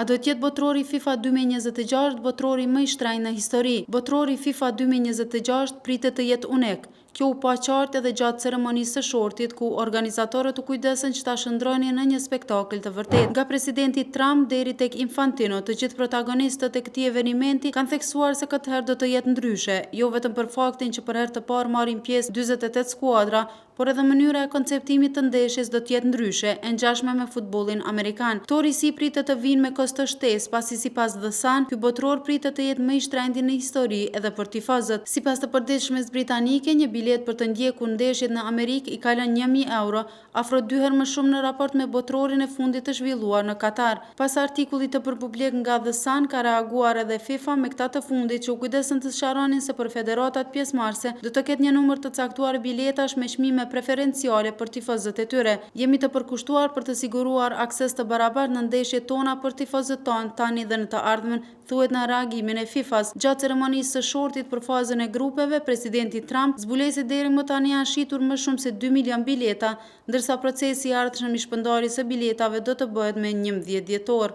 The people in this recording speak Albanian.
A do t'jetë botrori FIFA 2026 botrori më i shtrenjtë në histori? Botrori FIFA 2026 pritet të jetë unik. Kjo u pa qartë edhe gjatë ceremonisë së shortit, ku organizatorët u kujdesën që ta shndronin në një spektakël të vërtetë. Nga presidenti Trump deri tek Infantino, të gjithë protagonistët e këtij eventi kanë theksuar se këtë herë do të jetë ndryshe, jo vetëm për faktin që për herë të parë marrin pjesë 48 skuadra, por edhe mënyra e konceptimit të ndeshjes do të jetë ndryshe, e ngjashme me futbollin amerikan. Këto risi pritet të vinë me kosto shtesë, pasi sipas The Sun, ky botror pritet të jetë më i shtrenjti në histori edhe për tifozët. Sipas të përditshmes britanike, një bilet për të ndjekur ndeshjet në Amerikë i ka lënë 1000 euro, afro 2 herë më shumë në raport me botrorin e fundit të zhvilluar në Katar. Pas artikullit të përpublik nga The Sun, ka reaguar edhe FIFA me këta të fundit që u kujdesën të sqaronin se për federatat pjesëmarrëse do të ketë një numër të caktuar biletash me çmime preferenciale për tifozët e tyre. Jemi të përkushtuar për të siguruar akses të barabartë në ndeshjet tona për tifozët tonë tani dhe në të ardhmen, thuhet në reagimin e FIFA-s. Gjatë ceremonisë së shortit për fazën e grupeve, presidenti Trump zbuloi se deri më tani janë shitur më shumë se 2 milion bileta, ndërsa procesi i ardhshëm i shpërndarjes së biletave do të bëhet me 11 dhjetor.